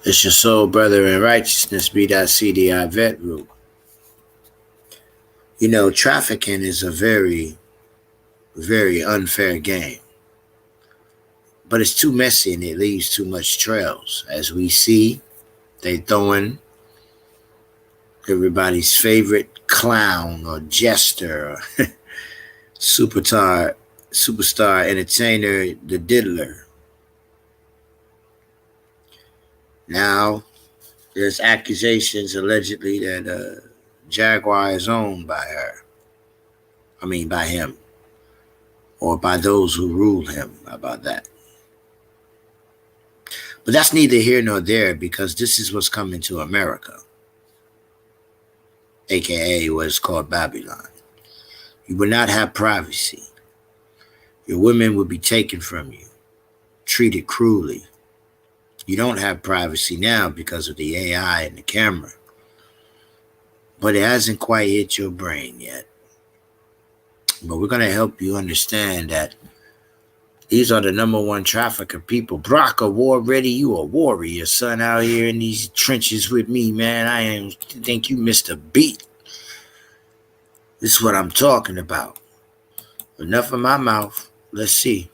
It's your soul brother in righteousness, B.CDI vet group. You know, trafficking is a very, very unfair game. But it's too messy and it leaves too much trails. As we see, they throwing everybody's favorite clown or jester or superstar entertainer, the diddler. Now, there's accusations allegedly that Jaguar is owned by her. I mean, by him. Or by those who rule him. How about that? But that's neither here nor there, because this is what's coming to America, aka what's called Babylon. You will not have privacy. Your women will be taken from you, treated cruelly. You don't have privacy now because of the AI and the camera. But it hasn't quite hit your brain yet. But we're going to help you understand that these are the number one trafficker people. Brock, a war ready? You a warrior, son, out here in these trenches with me, man. I think you missed a beat. This is what I'm talking about. Enough of my mouth. Let's see.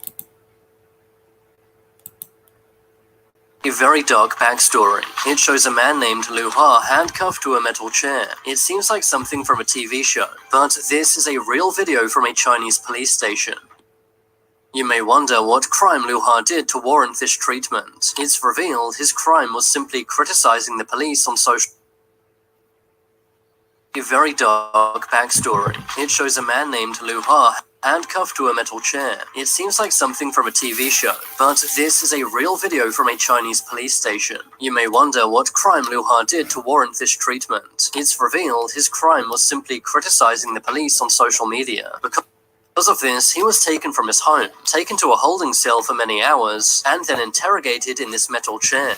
A very dark backstory. It shows a man named Lu Ha handcuffed to a metal chair. It seems like something from a TV show, but this is a real video from a Chinese police station. You may wonder what crime Lu Ha did to warrant this treatment. It's revealed his crime was simply criticizing the police on social. A very dark backstory. It shows a man named Lu Ha handcuffed to a metal chair. It seems like something from a TV show, but this is a real video from a Chinese police station. You may wonder what crime Lu Ha did to warrant this treatment. It's revealed his crime was simply criticizing the police on social media. Because of this, he was taken from his home, taken to a holding cell for many hours, and then interrogated in this metal chair.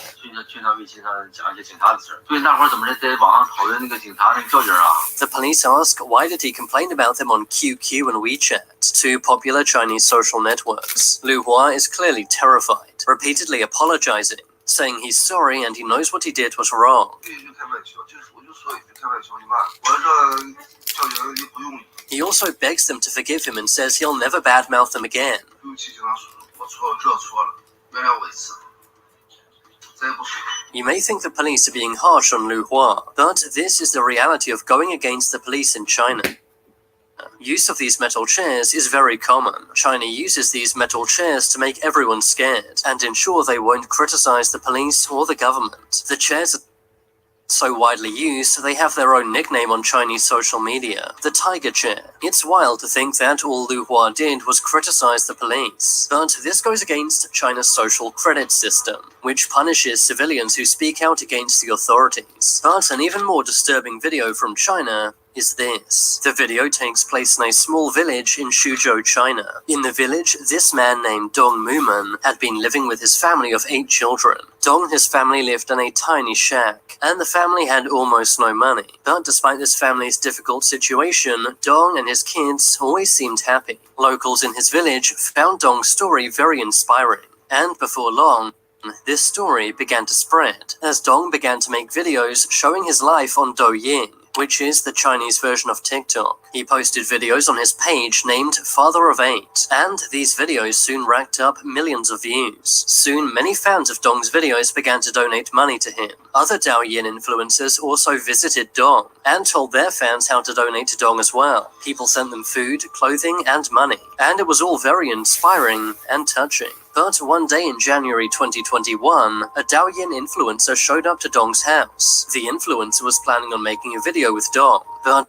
The police ask, why did he complain about them on QQ and WeChat, two popular Chinese social networks? Lu Hua is clearly terrified, repeatedly apologizing, saying he's sorry and he knows what he did was wrong. He also begs them to forgive him and says he'll never badmouth them again. You may think the police are being harsh on Lu Hua, but this is the reality of going against the police in China. Use of these metal chairs is very common. China uses these metal chairs to make everyone scared and ensure they won't criticize the police or the government. The chairs are so widely used, they have their own nickname on Chinese social media, the Tiger Chair. It's wild to think that all Lu Hua did was criticize the police. But this goes against China's social credit system, which punishes civilians who speak out against the authorities. But an even more disturbing video from China is this. The video takes place in a small village in Suzhou, China. In the village, this man named Dong Muman had been living with his family of 8 children. Dong and his family lived in a tiny shack, and the family had almost no money. But despite this family's difficult situation, Dong and his kids always seemed happy. Locals in his village found Dong's story very inspiring, and before long, this story began to spread, as Dong began to make videos showing his life on Douyin, which is the Chinese version of TikTok. He posted videos on his page named Father of 8, and these videos soon racked up millions of views. Soon, many fans of Dong's videos began to donate money to him. Other Douyin influencers also visited Dong and told their fans how to donate to Dong as well. People sent them food, clothing, and money, and it was all very inspiring and touching. But one day in January 2021, a Douyin influencer showed up to Dong's house. The influencer was planning on making a video with Dong, but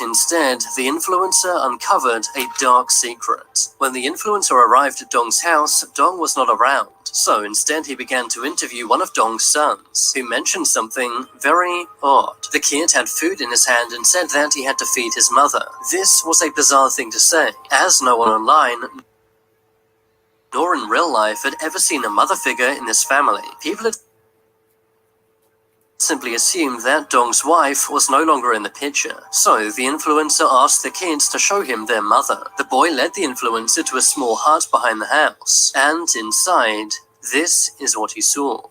instead, the influencer uncovered a dark secret. When the influencer arrived at Dong's house, Dong was not around. So instead, he began to interview one of Dong's sons, who mentioned something very odd. The kid had food in his hand and said that he had to feed his mother. This was a bizarre thing to say, as no one online nor in real life had ever seen a mother figure in this family. People had simply assumed that Dong's wife was no longer in the picture. So the influencer asked the kids to show him their mother. The boy led the influencer to a small hut behind the house, and inside, this is what he saw.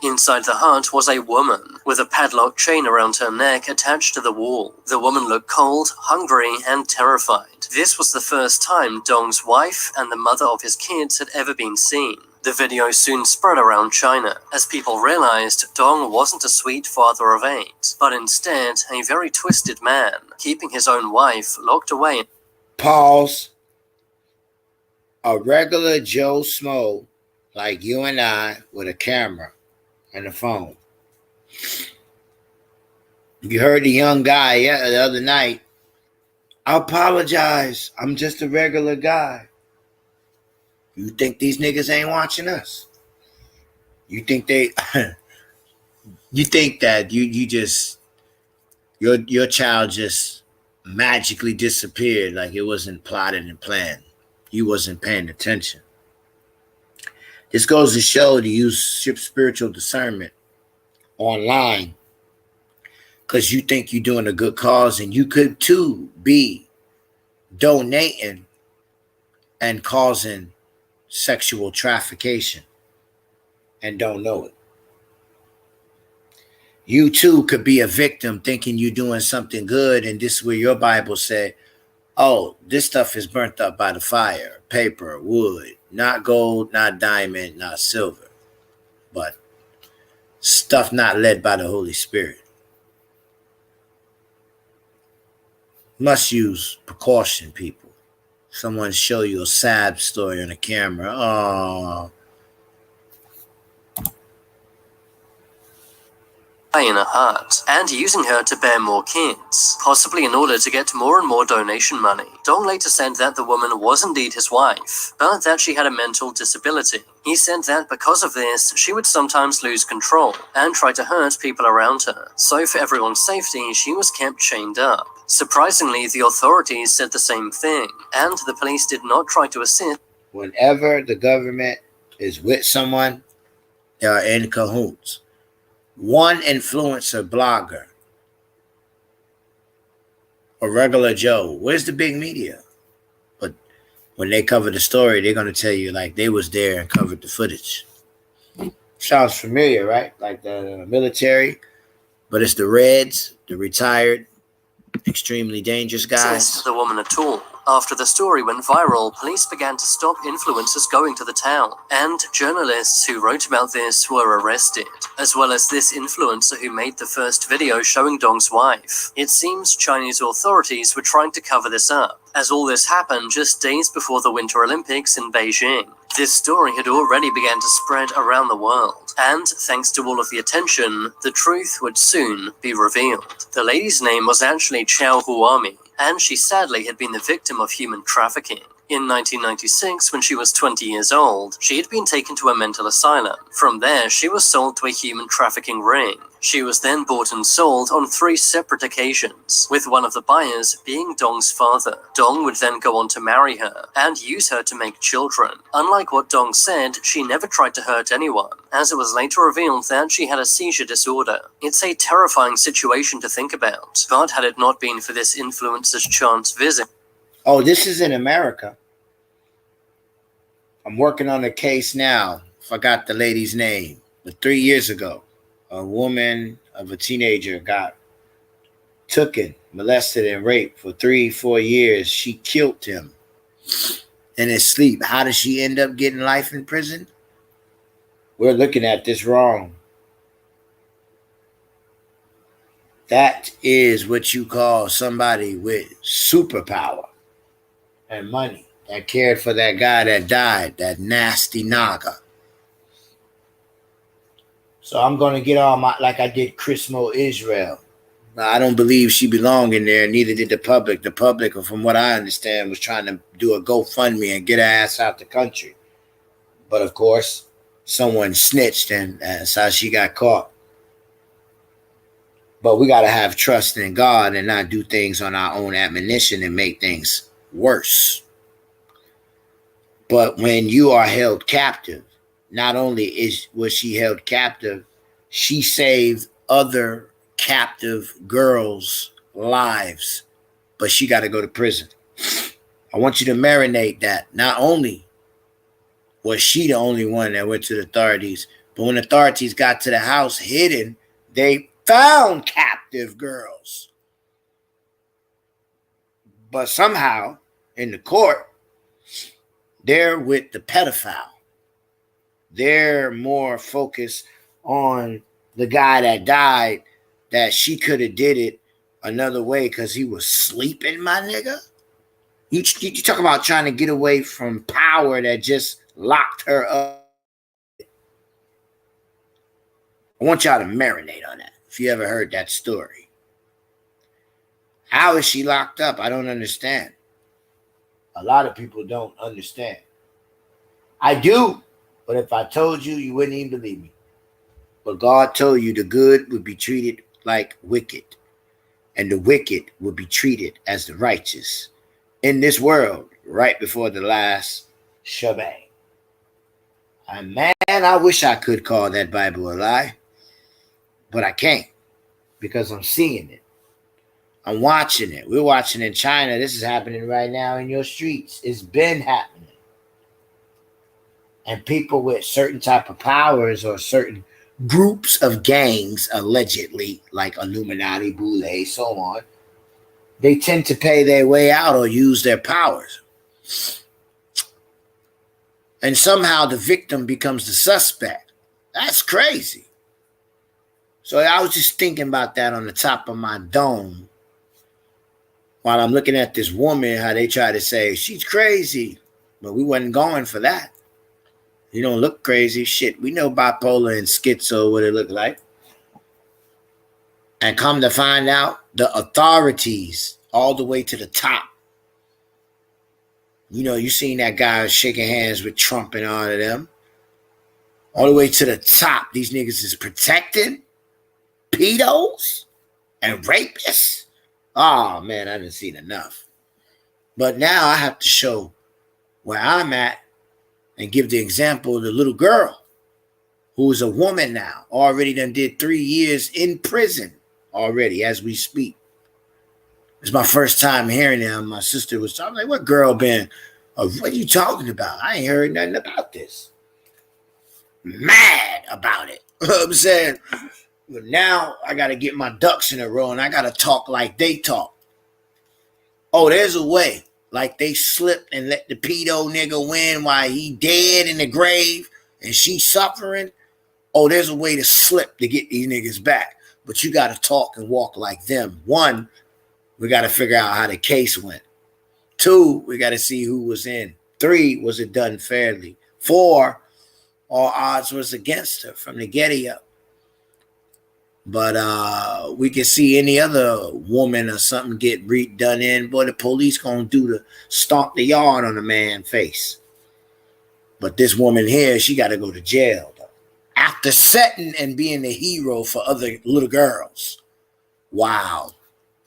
Inside the hut was a woman with a padlock chain around her neck attached to the wall. The woman looked cold, hungry, and terrified. This was the first time Dong's wife and the mother of his kids had ever been seen. The video soon spread around China, as people realized Dong wasn't a sweet father of 8, but instead a very twisted man, keeping his own wife locked away. Pause. A regular Joe Smo, like you and I, with a camera and a phone. You heard the young guy the other night. I apologize. I'm just a regular guy. You think these niggas ain't watching us? You think they you think that you just your child just magically disappeared like it wasn't plotted and planned. You wasn't paying attention. This goes to show to use spiritual discernment online, because you think you're doing a good cause, and you could too be donating and causing sexual trafficking and don't know it. You too could be a victim thinking you're doing something good, and this is where your Bible said, oh, this stuff is burnt up by the fire, paper, wood, not gold, not diamond, not silver, but stuff not led by the Holy Spirit. Must use precaution, people. Someone show you a sad story on a camera. Oh, in a hut, and using her to bear more kids, possibly in order to get more and more donation money. Dong later said that the woman was indeed his wife, but that she had a mental disability. He said that because of this, she would sometimes lose control and try to hurt people around her. So for everyone's safety, she was kept chained up. Surprisingly, the authorities said the same thing, and the police did not try to assist. Whenever the government is with someone, they are in cahoots. One influencer blogger, a regular Joe, where's the big media? But when they cover the story, they're going to tell you like they was there and covered the footage. Sounds familiar, right? Like the military, but it's the Reds, the retired, extremely dangerous guys. The woman at all. After the story went viral, police began to stop influencers going to the town, and journalists who wrote about this were arrested, as well as this influencer who made the first video showing Dong's wife. It seems Chinese authorities were trying to cover this up, as all this happened just days before the Winter Olympics in Beijing. This story had already begun to spread around the world, and thanks to all of the attention, the truth would soon be revealed. The lady's name was actually Chao Huami, and she sadly had been the victim of human trafficking. In 1996, when she was 20 years old, she had been taken to a mental asylum. From there, she was sold to a human trafficking ring. She was then bought and sold on 3 separate occasions, with one of the buyers being Dong's father. Dong would then go on to marry her and use her to make children. Unlike what Dong said, she never tried to hurt anyone, as it was later revealed that she had a seizure disorder. It's a terrifying situation to think about, but had it not been for this influencer's chance visit. Oh, this is in America. I'm working on a case now. Forgot the lady's name, but 3 years ago, a woman of a teenager got taken, molested, and raped for 3-4 years. She killed him in his sleep. How did she end up getting life in prison? We're looking at this wrong. That is what you call somebody with superpower and money that cared for that guy that died, that nasty Naga. So I'm going to get all my, like I did Chrismo Israel. I don't believe she belonged in there, neither did the public. The public, from what I understand, was trying to do a GoFundMe and get her ass out the country. But of course, someone snitched, and that's how she got caught. But we got to have trust in God and not do things on our own admonition and make things worse. But when you are held captive, not only was she held captive, she saved other captive girls' lives, but she got to go to prison. I want you to marinate that. Not only was she the only one that went to the authorities, but when authorities got to the house hidden, they found captive girls. But somehow, in the court, they're with the pedophile. They're more focused on the guy that died, that she could have did it another way because he was sleeping, my nigga. You talk about trying to get away from power that just locked her up. I want y'all to marinate on that if you ever heard that story. How is she locked up? I don't understand. A lot of people don't understand. I do, but if I told you, you wouldn't even believe me. But God told you the good would be treated like wicked, and the wicked would be treated as the righteous in this world right before the last shebang. And man, I wish I could call that Bible a lie, but I can't because I'm seeing it. I'm watching it. We're watching in China. This is happening right now in your streets. It's been happening. And people with certain type of powers or certain groups of gangs, allegedly, like Illuminati, Boule, so on, they tend to pay their way out or use their powers. And somehow the victim becomes the suspect. That's crazy. So I was just thinking about that on the top of my dome while I'm looking at this woman, how they try to say she's crazy, but we wasn't going for that. You don't look crazy. Shit, we know bipolar and schizo, what it look like. And come to find out, the authorities all the way to the top. You know, you seen that guy shaking hands with Trump and all of them. All the way to the top, these niggas is protecting pedos and rapists. Oh, man, I didn't see enough. But now I have to show where I'm at and give the example of the little girl who is a woman now, already done did 3 years in prison already as we speak. It's my first time hearing them. My sister was talking, like, what girl been? What are you talking about? I ain't heard nothing about this. Mad about it. You know what I'm saying? But now I got to get my ducks in a row and I got to talk like they talk. Oh, there's a way. Like they slipped and let the pedo nigga win while he dead in the grave and she suffering. Oh, there's a way to slip to get these niggas back. But you got to talk and walk like them. 1, we got to figure out how the case went. 2, we got to see who was in. 3, was it done fairly? 4, all odds was against her from the getty up. But we can see any other woman or something get done in. Boy, the police gonna do the stomp the yard on the man's face. But this woman here, she got to go to jail though. After setting and being the hero for other little girls. Wow,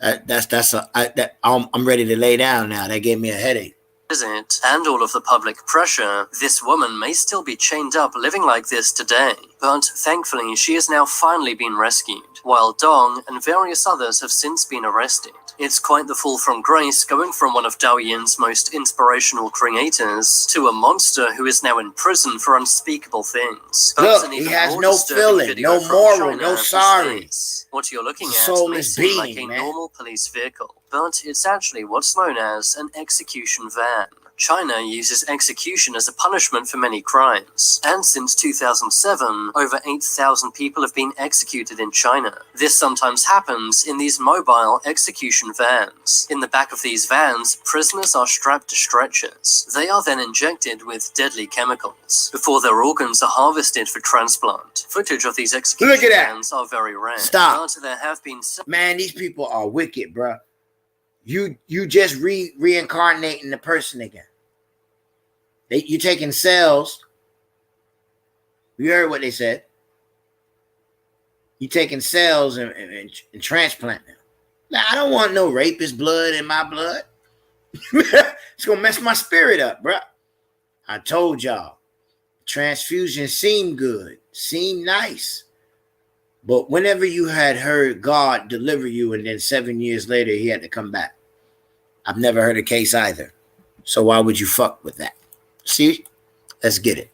I'm ready to lay down now. That gave me a headache. It and all of the public pressure, this woman may still be chained up living like this today, but thankfully she has now finally been rescued, while Dong and various others have since been arrested. It's quite the fall from grace going from one of Daoyin's most inspirational creators to a monster who is now in prison for unspeakable things. Look, he has no feeling, no moral, no sorry. What you're looking at Soulless may seem like being, a man. normal police vehicle, but it's actually what's known as an execution van. China uses execution as a punishment for many crimes, and since 2007, over 8,000 people have been executed in China. This sometimes happens in these mobile execution vans. In the back of these vans, prisoners are strapped to stretchers. They are then injected with deadly chemicals before their organs are harvested for transplant. Footage of these execution vans are very rare. Stop. But there have been Man, these people are wicked, bro. You just reincarnating the person again. You taking cells. You heard what they said. You taking cells and transplanting them. Now, I don't want no rapist blood in my blood. It's gonna mess my spirit up, bro. I told y'all. Transfusion seemed good, seemed nice. But whenever you had heard God deliver you and then 7 years later he had to come back, I've never heard a case either. So why would you fuck with that? See? Let's get it.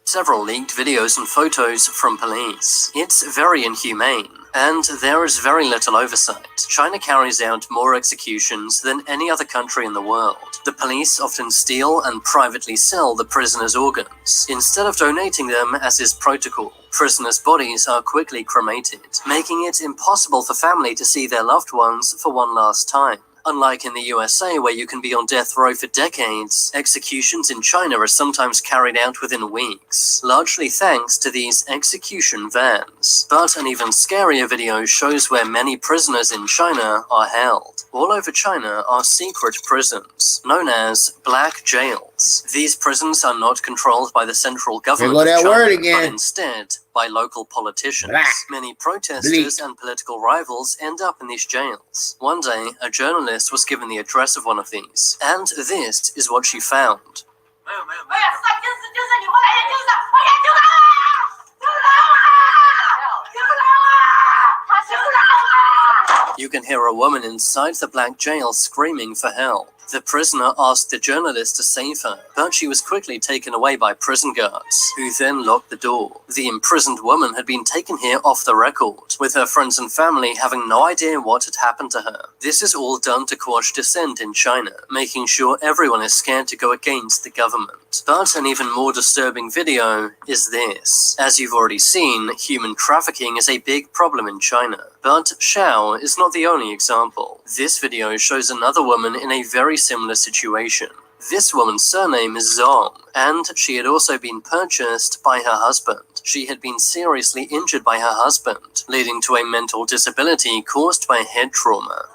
Several leaked videos and photos from police. It's very inhumane, and there is very little oversight. China carries out more executions than any other country in the world. The police often steal and privately sell the prisoners' organs. Instead of donating them as is protocol, prisoners' bodies are quickly cremated, making it impossible for family to see their loved ones for one last time. Unlike in the USA, where you can be on death row for decades, executions in China are sometimes carried out within weeks, largely thanks to these execution vans. But an even scarier video shows where many prisoners in China are held. All over China are secret prisons, known as black jails. These prisons are not controlled by the central government of China, but instead by local politicians. Many protesters and political rivals end up in these jails. One day, a journalist was given the address of one of these, and this is what she found. You can hear a woman inside the black jail screaming for help. The prisoner asked the journalist to save her, but she was quickly taken away by prison guards, who then locked the door. The imprisoned woman had been taken here off the record, with her friends and family having no idea what had happened to her. This is all done to quash dissent in China, making sure everyone is scared to go against the government. But an even more disturbing video is this. As you've already seen, human trafficking is a big problem in China. But Xiao is not the only example. This video shows another woman in a very similar situation. This woman's surname is Zong, and she had also been purchased by her husband. She had been seriously injured by her husband, leading to a mental disability caused by head trauma.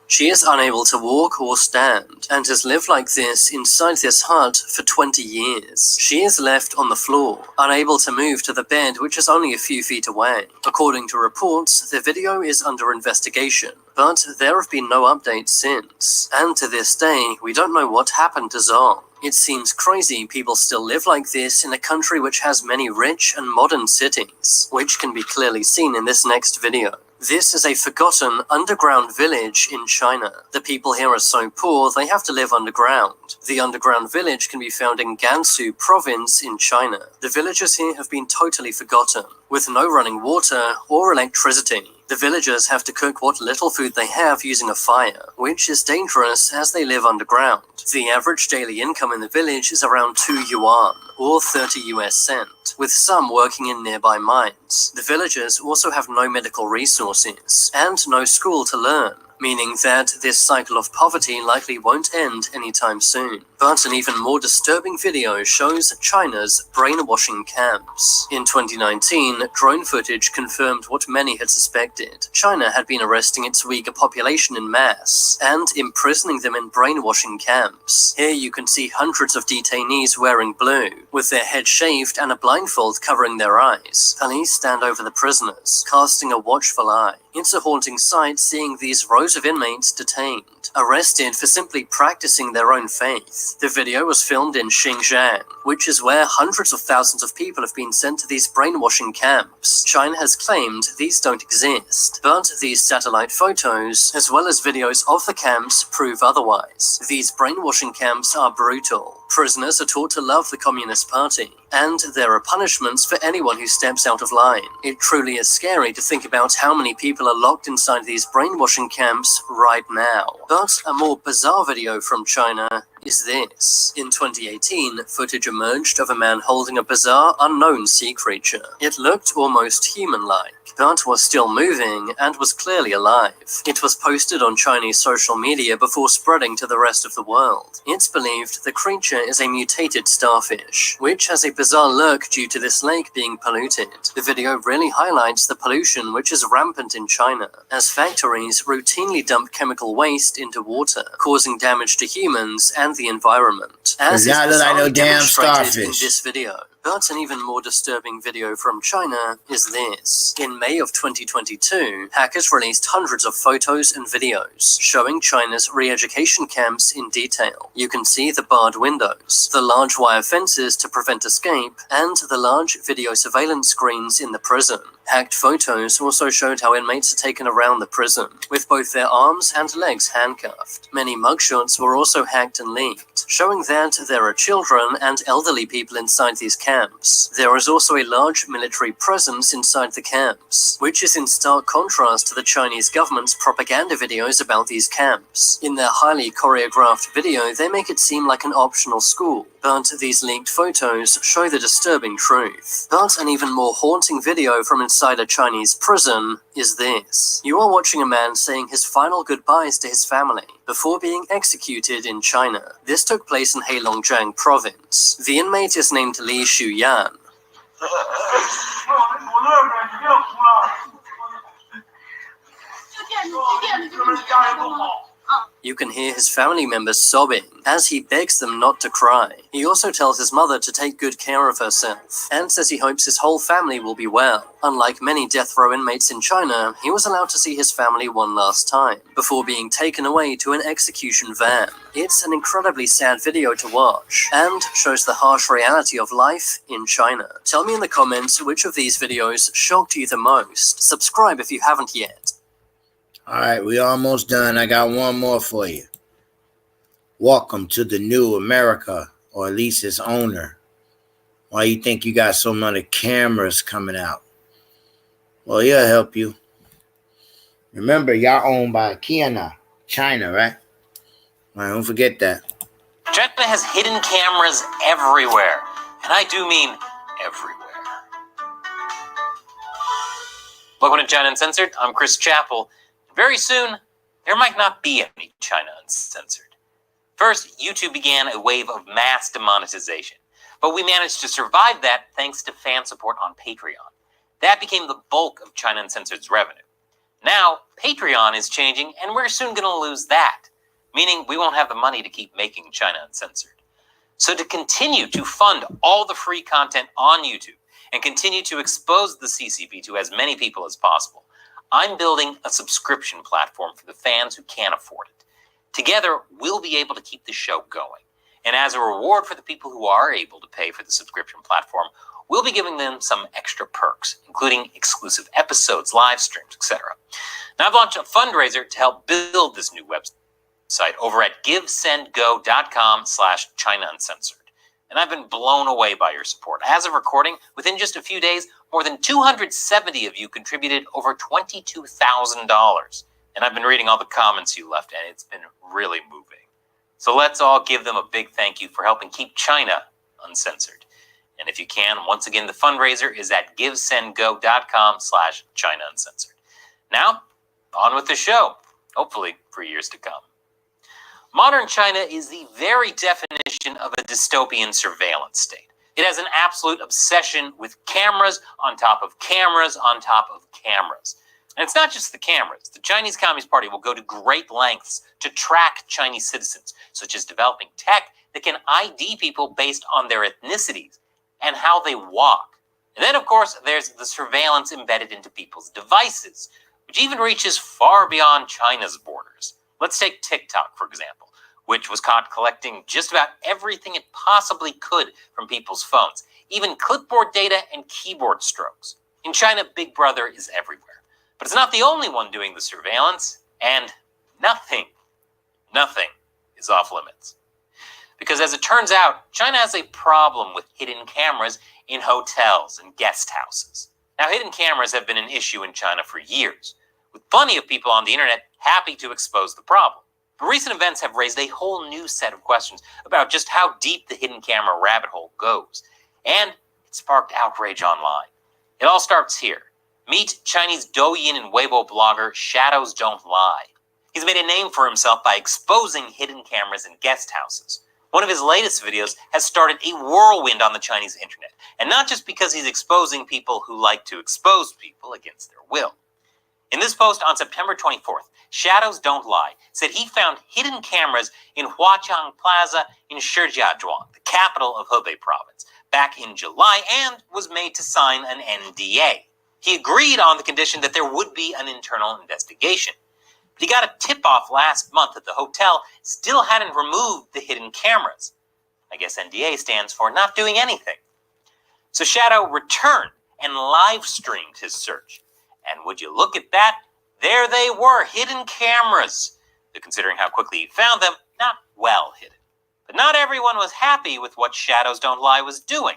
She is unable to walk or stand, and has lived like this inside this hut for 20 years. She is left on the floor, unable to move to the bed, which is only a few feet away. According to reports, the video is under investigation, but there have been no updates since. And to this day, we don't know what happened to Zong. It seems crazy people still live like this in a country which has many rich and modern cities, which can be clearly seen in this next video. This is a forgotten underground village in China. The people here are so poor they have to live underground. The underground village can be found in Gansu province in China. The villagers here have been totally forgotten, with no running water or electricity. The villagers have to cook what little food they have using a fire, which is dangerous as they live underground. The average daily income in the village is around 2 yuan, or 30 US cent, with some working in nearby mines. The villagers also have no medical resources, and no school to learn, meaning that this cycle of poverty likely won't end anytime soon. But an even more disturbing video shows China's brainwashing camps. In 2019, drone footage confirmed what many had suspected. China had been arresting its Uyghur population in mass and imprisoning them in brainwashing camps. Here you can see hundreds of detainees wearing blue, with their heads shaved and a blindfold covering their eyes. Police stand over the prisoners, casting a watchful eye. It's a haunting sight seeing these rows of inmates detained, arrested for simply practicing their own faith. The video was filmed in Xinjiang, which is where hundreds of thousands of people have been sent to these brainwashing camps. China has claimed these don't exist, but these satellite photos, as well as videos of the camps, prove otherwise. These brainwashing camps are brutal. Prisoners are taught to love the Communist Party, and there are punishments for anyone who steps out of line. It truly is scary to think about how many people are locked inside these brainwashing camps right now. But a more bizarre video from China is this. In 2018, footage emerged of a man holding a bizarre, unknown sea creature. It looked almost human-like, but was still moving and was clearly alive. It was posted on Chinese social media before spreading to the rest of the world. It's believed the creature is a mutated starfish, which has a bizarre look due to this lake being polluted. The video really highlights the pollution which is rampant in China, as factories routinely dump chemical waste into water, causing damage to humans and the environment. As is bizarrely demonstrated in this video. But an even more disturbing video from China is this. In May of 2022, hackers released hundreds of photos and videos showing China's re-education camps in detail. You can see the barred windows, the large wire fences to prevent escape, and the large video surveillance screens in the prison. Hacked photos also showed how inmates are taken around the prison, with both their arms and legs handcuffed. Many mugshots were also hacked and leaked, showing that there are children and elderly people inside these camps. There is also a large military presence inside the camps, which is in stark contrast to the Chinese government's propaganda videos about these camps. In their highly choreographed video, they make it seem like an optional school, but these leaked photos show the disturbing truth. But an even more haunting video from inside a Chinese prison is this. You are watching a man saying his final goodbyes to his family before being executed in China. This took place in Heilongjiang province. The inmate is named Li Shuyan. You can hear his family members sobbing as he begs them not to cry. He also tells his mother to take good care of herself and says he hopes his whole family will be well. Unlike many death row inmates in China, he was allowed to see his family one last time before being taken away to an execution van. It's an incredibly sad video to watch and shows the harsh reality of life in China. Tell me in the comments which of these videos shocked you the most. Subscribe if you haven't yet. All right, we almost done. I got one more for you. Welcome to the new America, or at least its owner. Why you think you got so many cameras coming out? Well, he'll help you. Remember, y'all owned by China, right? All right, don't forget that. China has hidden cameras everywhere, and I do mean everywhere. Welcome to China Uncensored. I'm Chris Chappell. Very soon, there might not be any China Uncensored. First, YouTube began a wave of mass demonetization, but we managed to survive that thanks to fan support on Patreon. That became the bulk of China Uncensored's revenue. Now, Patreon is changing, and we're soon going to lose that, meaning we won't have the money to keep making China Uncensored. So to continue to fund all the free content on YouTube and continue to expose the CCP to as many people as possible, I'm building a subscription platform for the fans who can't afford it. Together, we'll be able to keep the show going. And as a reward for the people who are able to pay for the subscription platform, we'll be giving them some extra perks, including exclusive episodes, live streams, etc. Now, I've launched a fundraiser to help build this new website over at givesendgo.com/China Uncensored. And I've been blown away by your support. As of recording, within just a few days, more than 270 of you contributed over $22,000. And I've been reading all the comments you left, and it's been really moving. So let's all give them a big thank you for helping keep China uncensored. And if you can, once again, the fundraiser is at givesendgo.com/China Uncensored. Now, on with the show, hopefully for years to come. Modern China is the very definition of a dystopian surveillance state. It has an absolute obsession with cameras on top of cameras on top of cameras. And it's not just the cameras. The Chinese Communist Party will go to great lengths to track Chinese citizens, such as developing tech that can ID people based on their ethnicities and how they walk. And then, of course, there's the surveillance embedded into people's devices, which even reaches far beyond China's borders. Let's take TikTok, for example, which was caught collecting just about everything it possibly could from people's phones, even clipboard data and keyboard strokes. In China, Big Brother is everywhere. But it's not the only one doing the surveillance, and nothing is off limits. Because as it turns out, China has a problem with hidden cameras in hotels and guest houses. Now, hidden cameras have been an issue in China for years, with plenty of people on the internet happy to expose the problem. But recent events have raised a whole new set of questions about just how deep the hidden camera rabbit hole goes, and it sparked outrage online. It all starts here. Meet Chinese Douyin and Weibo blogger Shadows Don't Lie. He's made a name for himself by exposing hidden cameras in guest houses. One of his latest videos has started a whirlwind on the Chinese internet, and not just because he's exposing people who like to expose people against their will. In this post on September 24th, Shadows Don't Lie said he found hidden cameras in Huaqiang Plaza in Shijiazhuang, the capital of Hebei province, back in July and was made to sign an NDA. He agreed on the condition that there would be an internal investigation. But he got a tip-off last month that the hotel still hadn't removed the hidden cameras. I guess NDA stands for not doing anything. So Shadow returned and live streamed his search. And would you look at that? There they were, hidden cameras. But considering how quickly he found them, not well hidden. But not everyone was happy with what Shadows Don't Lie was doing.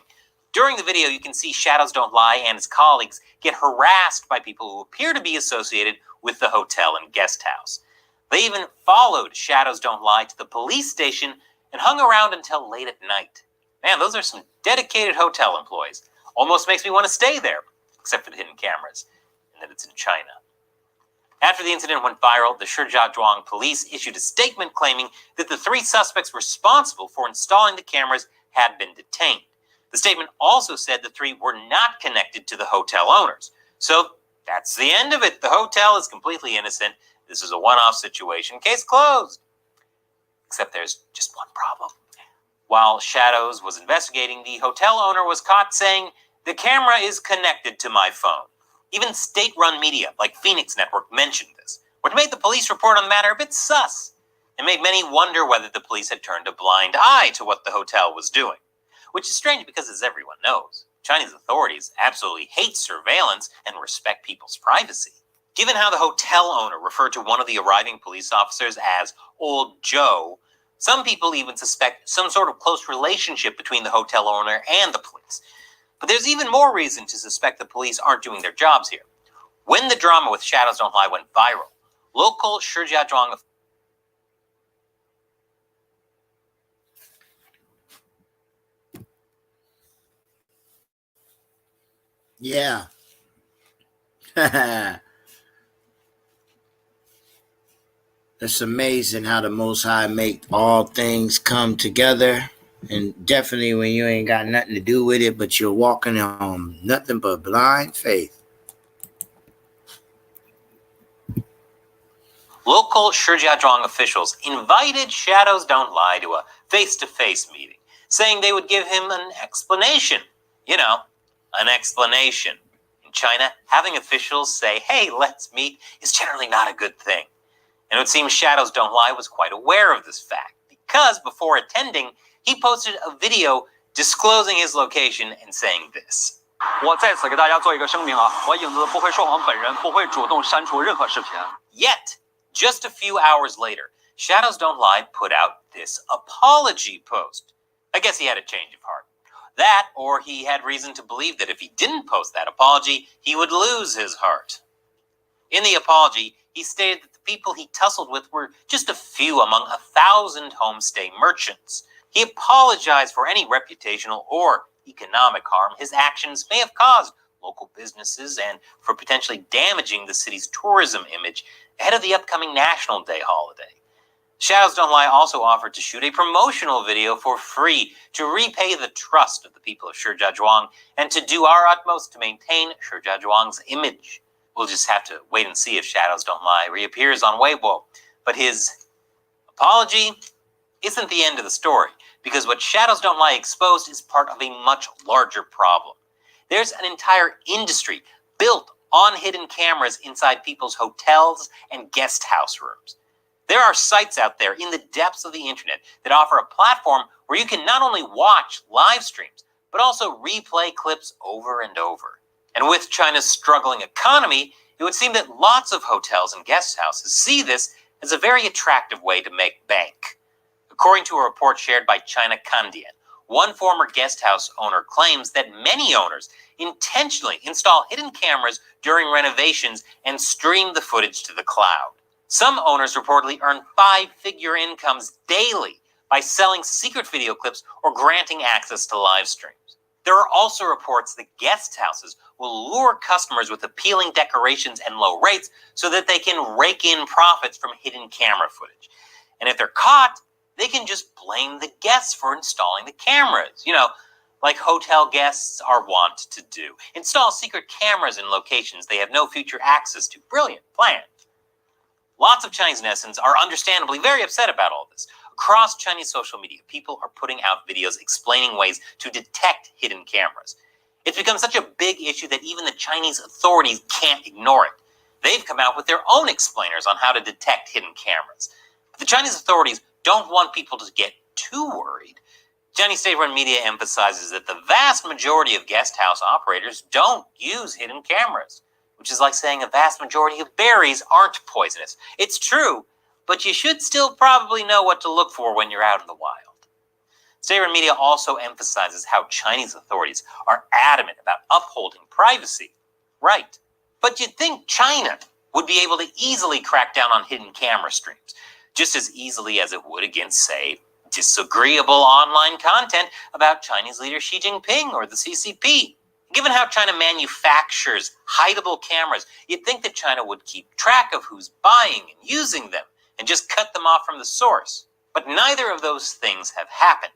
During the video, you can see Shadows Don't Lie and his colleagues get harassed by people who appear to be associated with the hotel and guest house. They even followed Shadows Don't Lie to the police station and hung around until late at night. Man, those are some dedicated hotel employees. Almost makes me want to stay there, except for the hidden cameras, and that it's in China. After the incident went viral, the Shijiazhuang police issued a statement claiming that the 3 suspects responsible for installing the cameras had been detained. The statement also said the 3 were not connected to the hotel owners. So that's the end of it. The hotel is completely innocent. This is a one-off situation. Case closed. Except there's just one problem. While Shadows was investigating, the hotel owner was caught saying, "The camera is connected to my phone." Even state-run media like Phoenix Network mentioned this, which made the police report on the matter a bit sus. It made many wonder whether the police had turned a blind eye to what the hotel was doing. Which is strange because, as everyone knows, Chinese authorities absolutely hate surveillance and respect people's privacy. Given how the hotel owner referred to one of the arriving police officers as Old Joe, some people even suspect some sort of close relationship between the hotel owner and the police. But there's even more reason to suspect the police aren't doing their jobs here. When the drama with Shadows Don't Lie went viral, local Shijiazhuang Yeah. It's amazing how the Most High make all things come together. And definitely when you ain't got nothing to do with it, but you're walking on nothing but blind faith. Local Shijiazhuang officials invited Shadows Don't Lie to a face-to-face meeting, saying they would give him an explanation. You know, an explanation. In China, having officials say, "Hey, let's meet," is generally not a good thing. And it would seem Shadows Don't Lie was quite aware of this fact, because before attending, he posted a video disclosing his location and saying this. 我在此给大家做一个声明啊，我影子不会说谎，本人不会主动删除任何视频。 Yet, just a few hours later, Shadows Don't Lie put out this apology post. I guess he had a change of heart. That, or he had reason to believe that if he didn't post that apology, he would lose his heart. In the apology, he stated that the people he tussled with were just a few among 1,000 homestay merchants. He apologized for any reputational or economic harm his actions may have caused local businesses and for potentially damaging the city's tourism image ahead of the upcoming National Day holiday. Shadows Don't Lie also offered to shoot a promotional video for free to repay the trust of the people of Shijiazhuang and to do our utmost to maintain Shijiazhuang's image. We'll just have to wait and see if Shadows Don't Lie reappears on Weibo. But his apology isn't the end of the story, because what Shadows Don't Lie exposed is part of a much larger problem. There's an entire industry built on hidden cameras inside people's hotels and guest house rooms. There are sites out there in the depths of the internet that offer a platform where you can not only watch live streams, but also replay clips over and over. And with China's struggling economy, it would seem that lots of hotels and guest houses see this as a very attractive way to make bank. According to a report shared by China Kandian, one former guest house owner claims that many owners intentionally install hidden cameras during renovations and stream the footage to the cloud. Some owners reportedly earn 5-figure incomes daily by selling secret video clips or granting access to live streams. There are also reports that guest houses will lure customers with appealing decorations and low rates so that they can rake in profits from hidden camera footage. And if they're caught, they can just blame the guests for installing the cameras. You know, like hotel guests are wont to do. Install secret cameras in locations they have no future access to. Brilliant plan. Lots of Chinese netizens are understandably very upset about all this. Across Chinese social media, people are putting out videos explaining ways to detect hidden cameras. It's become such a big issue that even the Chinese authorities can't ignore it. They've come out with their own explainers on how to detect hidden cameras. But the Chinese authorities don't want people to get too worried. Chinese state-run media emphasizes that the vast majority of guest house operators don't use hidden cameras, which is like saying a vast majority of berries aren't poisonous. It's true, but you should still probably know what to look for when you're out in the wild. State-run media also emphasizes how Chinese authorities are adamant about upholding privacy. Right, but you'd think China would be able to easily crack down on hidden camera streams, just as easily as it would against, say, disagreeable online content about Chinese leader Xi Jinping or the CCP. Given how China manufactures hideable cameras, you'd think that China would keep track of who's buying and using them and just cut them off from the source. But neither of those things have happened.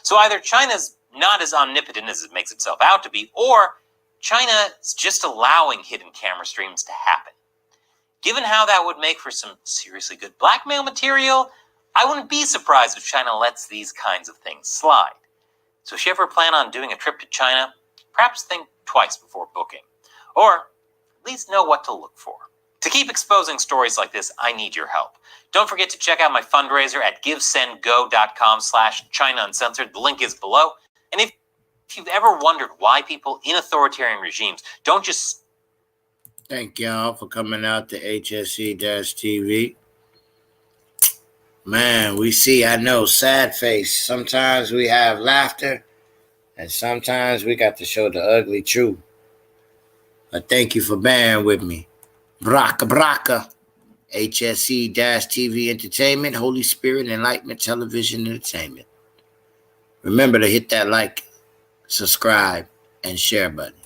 So either China's not as omnipotent as it makes itself out to be, or China's just allowing hidden camera streams to happen. Given how that would make for some seriously good blackmail material, I wouldn't be surprised if China lets these kinds of things slide. So if you ever plan on doing a trip to China, perhaps think twice before booking, or at least know what to look for. To keep exposing stories like this, I need your help. Don't forget to check out my fundraiser at givesendgo.com/China Uncensored. The link is below. And if you've ever wondered why people in authoritarian regimes don't just... Thank y'all for coming out to HSE-TV. Man, we see, I know, sad face. Sometimes we have laughter, and sometimes we got to show the ugly truth. But thank you for bearing with me. Braka braka. HSE-TV Entertainment, Holy Spirit Enlightenment Television Entertainment. Remember to hit that like, subscribe, and share button.